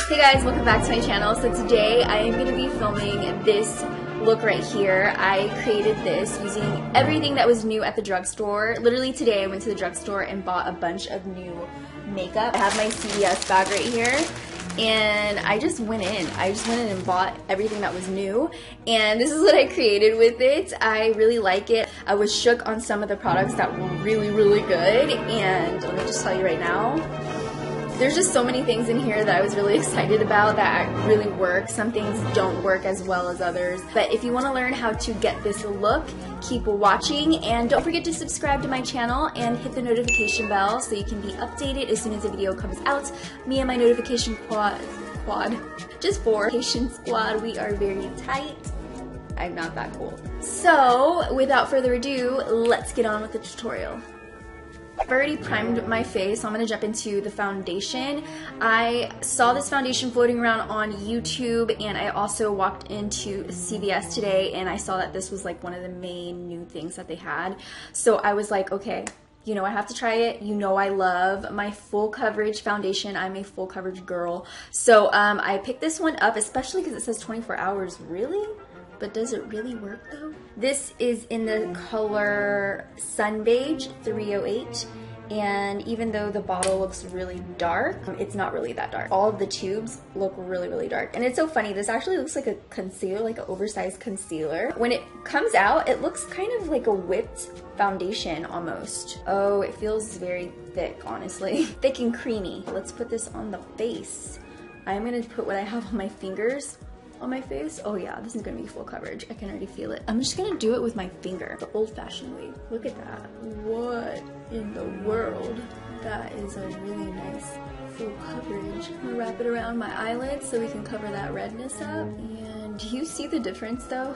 Hey guys, welcome back to my channel. So today I am going to be filming this look right here. I created this using everything that was new at the drugstore. Literally today I went to the drugstore and bought a bunch of new makeup. I have my CVS bag right here. And I just went in and bought everything that was new, and this is what I created with it. I really like it. I was shook on some of the products that were really good, and let me just tell you right now, there's just so many things in here that I was really excited about that really work. Some things don't work as well as others. But if you want to learn how to get this look, keep watching, and don't forget to subscribe to my channel and hit the notification bell so you can be updated as soon as a video comes out. Me and my notification just four patient squad, we are very tight. I'm not that cool. So without further ado, let's get on with the tutorial. I've already primed my face, so I'm going to jump into the foundation. I saw this foundation floating around on YouTube, and I also walked into CVS today and I saw that this was like one of the main new things that they had. So I was like, okay, you know, I have to try it. You know, I love my full coverage foundation. I'm a full coverage girl. So I picked this one up, especially because it says 24 hours. Really? But does it really work though? This is in the color Sun Beige 308, and even though the bottle looks really dark, it's not really that dark. All of the tubes look really dark, and it's so funny. This actually looks like a concealer, like an oversized concealer. When it comes out, it looks kind of like a whipped foundation almost. Oh, it feels very thick, honestly. Thick and creamy. Let's put this on the face. I'm gonna put what I have on my fingers on my face. Oh yeah, this is gonna be full coverage. I can already feel it. I'm just gonna do it with my finger, the old-fashioned way. Look at that. What in the world? That is a really nice full coverage. I'm gonna wrap it around my eyelids so we can cover that redness up. And do you see the difference though?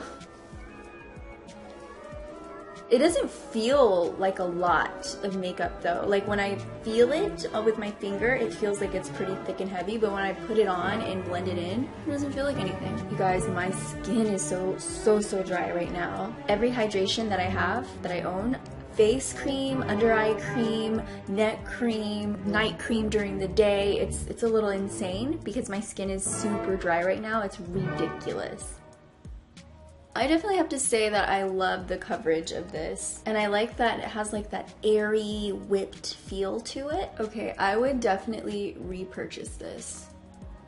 It doesn't feel like a lot of makeup though. Like when I feel it with my finger, it feels like it's pretty thick and heavy, but when I put it on and blend it in, it doesn't feel like anything. You guys, my skin is so dry right now. Every hydration that I have, that I own, face cream, under eye cream, neck cream, night cream during the day, it's a little insane because my skin is super dry right now. It's ridiculous. I definitely have to say that I love the coverage of this, and I like that it has like that airy, whipped feel to it. Okay, I would definitely repurchase this.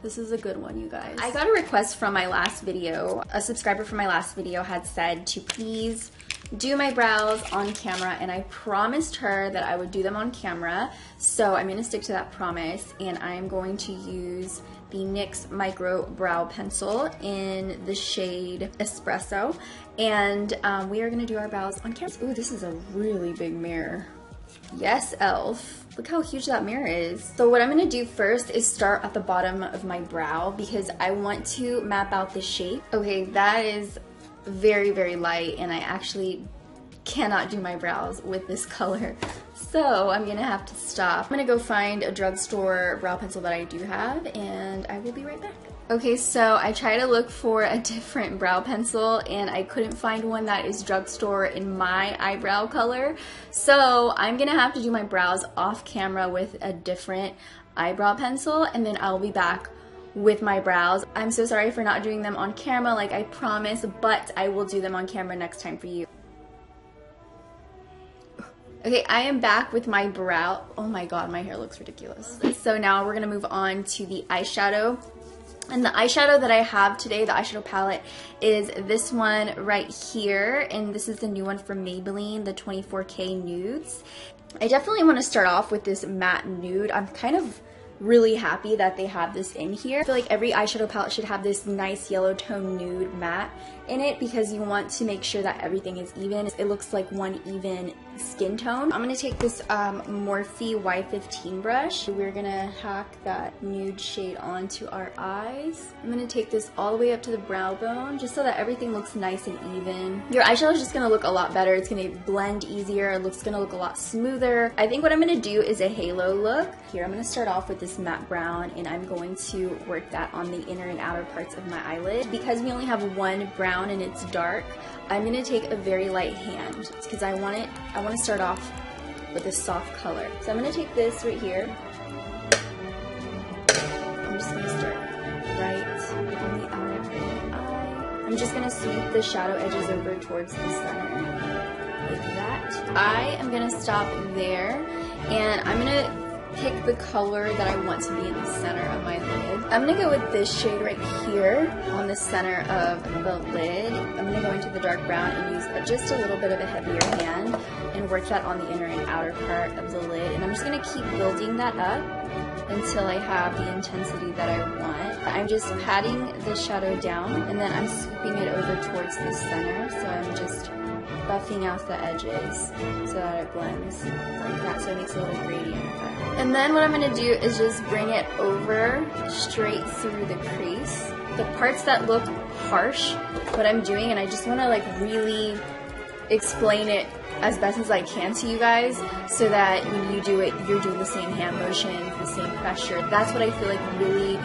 This is a good one, you guys. I got a request from my last video. A subscriber from my last video had said to please do my brows on camera, and I promised her that I would do them on camera. So I'm gonna stick to that promise, and I'm going to use the NYX Micro Brow Pencil in the shade Espresso, and we are gonna do our brows on camera. Ooh, this is a really big mirror. Yes, elf. Look how huge that mirror is. So what I'm gonna do first is start at the bottom of my brow because I want to map out the shape. Okay, that is very light, and I actually cannot do my brows with this color. So I'm gonna have to stop. I'm gonna go find a drugstore brow pencil that I do have, and I will be right back. Okay, so I tried to look for a different brow pencil and I couldn't find one that is drugstore in my eyebrow color. So I'm gonna have to do my brows off camera with a different eyebrow pencil, and then I'll be back with my brows. I'm so sorry for not doing them on camera like I promised, but I will do them on camera next time for you. Okay, I am back with my brow. Oh my god, my hair looks ridiculous. So now we're gonna move on to the eyeshadow. And the eyeshadow that I have today, the eyeshadow palette, is this one right here. And this is the new one from Maybelline, the 24K Nudes. I definitely want to start off with this matte nude. I'm kind of really happy that they have this in here. I feel like every eyeshadow palette should have this nice yellow tone nude matte in it because you want to make sure that everything is even. It looks like one even skin tone. I'm gonna take this Morphe Y15 brush. We're gonna hack that nude shade onto our eyes. I'm gonna take this all the way up to the brow bone just so that everything looks nice and even. Your eyeshadow is just gonna look a lot better. It's gonna blend easier. It looks gonna look a lot smoother. I think what I'm gonna do is a halo look. Here, I'm gonna start off with this matte brown, and I'm going to work that on the inner and outer parts of my eyelid. Because we only have one brown and it's dark, I'm gonna take a very light hand because I want to start off with a soft color. So I'm gonna take this right here. I'm just gonna start just gonna sweep the shadow edges over towards the center, like that. I am gonna stop there, and I'm gonna pick the color that I want to be in the center of my lid. I'm gonna go with this shade right here on the center of the lid. I'm gonna go into the dark brown and use just a little bit of a heavier hand and work that on the inner and outer part of the lid. And I'm just gonna keep building that up until I have the intensity that I want. I'm just patting the shadow down, and then I'm swooping it over towards the center. So I'm just buffing out the edges so that it blends like that, so it makes a little gradient effect. And then what I'm going to do is just bring it over straight through the crease. The parts that look harsh, what I'm doing, and I just want to like really explain it as best as I can to you guys, so that when you do it, you're doing the same hand motions, the same pressure. That's what I feel like really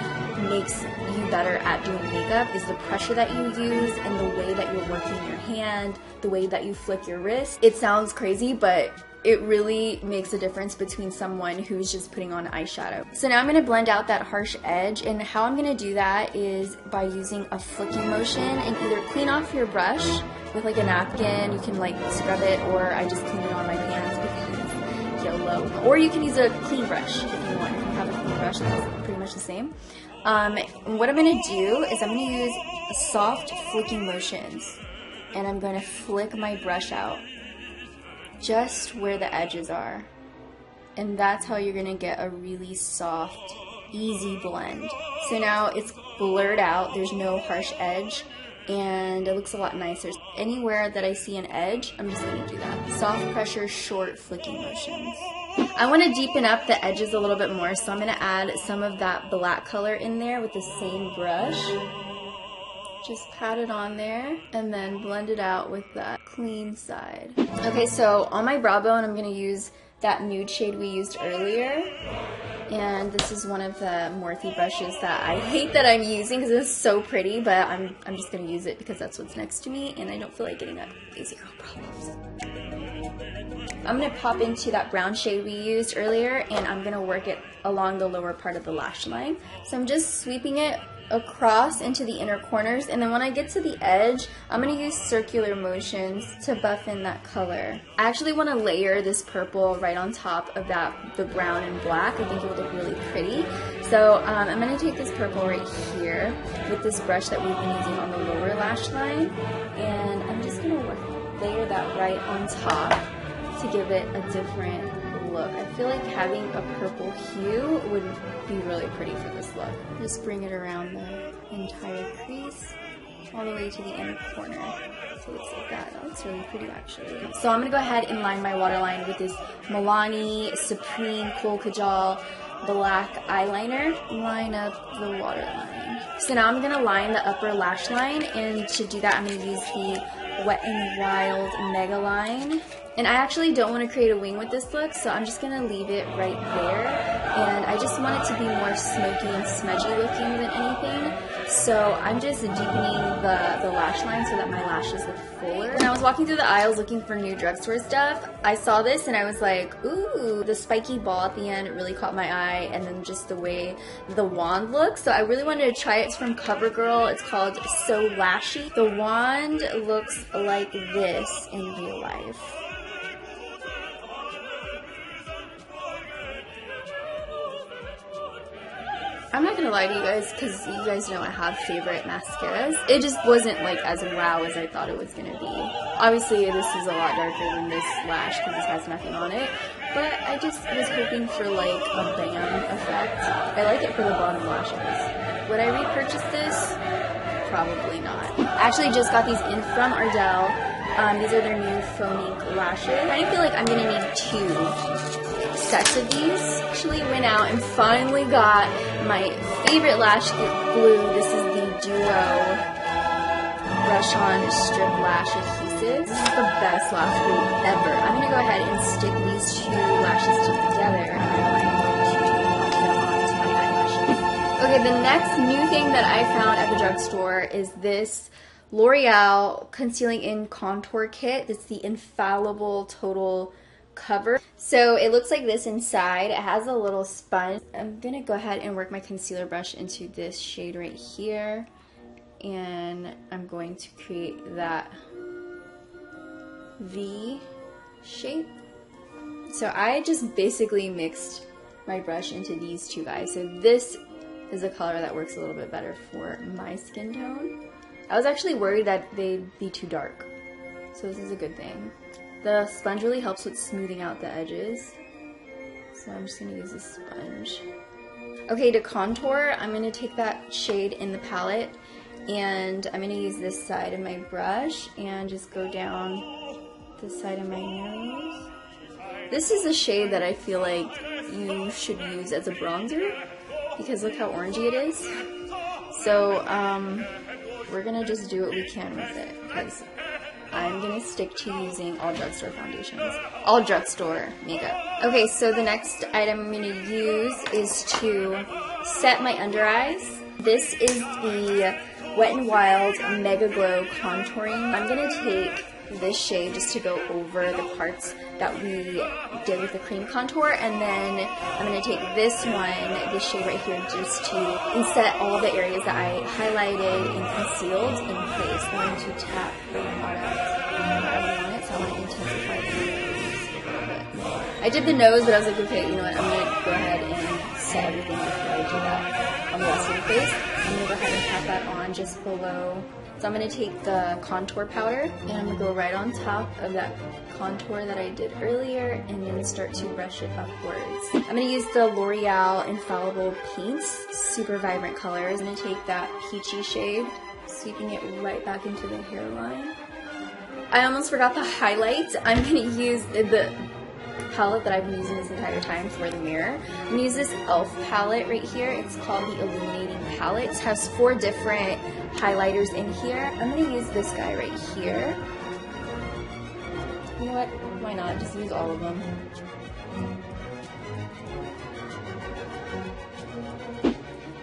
makes you better at doing makeup, is the pressure that you use and the way that you're working your hand, the way that you flick your wrist. It sounds crazy, but it really makes a difference between someone who's just putting on eyeshadow. So now I'm going to blend out that harsh edge, and how I'm going to do that is by using a flicking motion, and either clean off your brush with like a napkin, you can like scrub it, or I just clean it on my pants because YOLO. Or you can use a clean brush if you want. If you have a clean brush, that's pretty much the same. What I'm going to do is I'm going to use soft flicking motions, and I'm going to flick my brush out just where the edges are, and that's how you're gonna get a really soft, easy blend. So now it's blurred out, there's no harsh edge, and it looks a lot nicer. Anywhere that I see an edge, I'm just gonna do that. Soft pressure, short flicking motions. I want to deepen up the edges a little bit more, so I'm gonna add some of that black color in there with the same brush. Just pat it on there and then blend it out with that clean side. Okay, so on my brow bone, I'm gonna use that nude shade we used earlier. And this is one of the Morphe brushes that I hate that I'm using because it's so pretty, but I'm just gonna use it because that's what's next to me and I don't feel like getting up lazy girl problems. I'm gonna pop into that brown shade we used earlier, and I'm gonna work it along the lower part of the lash line. So I'm just sweeping it across into the inner corners, and then when I get to the edge, I'm going to use circular motions to buff in that color. I actually want to layer this purple right on top of the brown and black. I think it would look really pretty. So I'm going to take this purple right here with this brush that we've been using on the lower lash line, and I'm just going to layer that right on top to give it a different look. I feel like having a purple hue would be really pretty for this look. Just bring it around the entire crease, all the way to the inner corner. So it looks like that. That looks really pretty actually. So I'm gonna go ahead and line my waterline with this Milani Supreme Kohl Kajal black eyeliner. Line up the waterline. So now I'm gonna line the upper lash line, and to do that I'm gonna use the Wet n Wild Mega Line. And I actually don't want to create a wing with this look, so I'm just going to leave it right there. And I just want it to be more smoky and smudgy looking than anything. So I'm just deepening the lash line so that my lashes look fuller. When I was walking through the aisles looking for new drugstore stuff, I saw this and I was like, ooh, the spiky ball at the end really caught my eye, and then just the way the wand looks. So I really wanted to try it. It's from CoverGirl. It's called So Lashy. The wand looks like this in real life. I'm not gonna lie to you guys, because you guys know I have favorite mascaras. It just wasn't like as wow as I thought it was gonna be. Obviously this is a lot darker than this lash because this has nothing on it, but I just was hoping for like a bam effect. I like it for the bottom lashes. Would I repurchase this? Probably not. I actually just got these in from Ardell. These are their new faux ink lashes. I feel like I'm gonna need 2 sets of these. Actually went out and finally got my favorite lash glue. This is the Duo Brush On Strip Lash Adhesive. This is the best lash glue ever. I'm going to go ahead and stick these 2 lashes together, and I'm going to put them onto my eyelashes. Okay, the next new thing that I found at the drugstore is this L'Oreal Concealing in Contour Kit. It's the Infallible Total Cover. So it looks like this inside. It has a little sponge. I'm gonna go ahead and work my concealer brush into this shade right here and I'm going to create that V shape. So I just basically mixed my brush into these two guys. So this is a color that works a little bit better for my skin tone. I was actually worried that they'd be too dark, so this is a good thing. The sponge really helps with smoothing out the edges, so I'm just going to use this sponge. Okay, to contour, I'm going to take that shade in the palette, and I'm going to use this side of my brush and just go down this side of my nose. This is a shade that I feel like you should use as a bronzer, because look how orangey it is. So we're gonna just do what we can with it, because I'm gonna stick to using all drugstore foundations, all drugstore makeup. Okay, so the next item I'm gonna use is to set my under eyes. This is the Wet n Wild Mega Glow Contouring. I'm gonna take this shade just to go over the parts that we did with the cream contour, and then I'm going to take this shade right here, just to set all the areas that I highlighted and concealed in place. I'm going to tap the product wherever I want it, so I want to intensify the nose a little bit. I did the nose, but I was like, okay, you know what, I'm going to go ahead and set everything before I do that on the rest of the face. I'm going to go ahead and tap that on just below. So I'm going to take the contour powder, and I'm going to go right on top of that contour that I did earlier, and then start to brush it upwards. I'm going to use the L'Oreal Infallible Paints Super Vibrant Colors. I'm going to take that peachy shade, sweeping it right back into the hairline. I almost forgot the highlight. I'm going to use the palette that I've been using this entire time for the mirror. I'm going to use this e.l.f. palette right here. It's called the Illuminating Palette. It has 4 different highlighters in here. I'm going to use this guy right here. You know what? Why not? Just use all of them.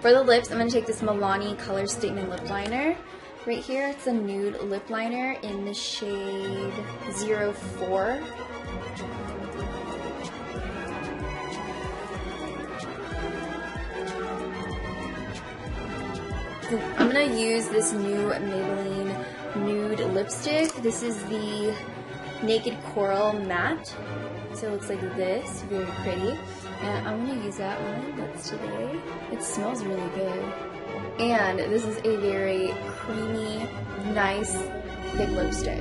For the lips, I'm going to take this Milani Color Statement Lip Liner. Right here, it's a nude lip liner in the shade 04. I'm going to use this new Maybelline nude lipstick. This is the Naked Coral Matte. So it looks like this, very pretty. And I'm going to use that on my lips today. It smells really good. And this is a very creamy, nice, thick lipstick.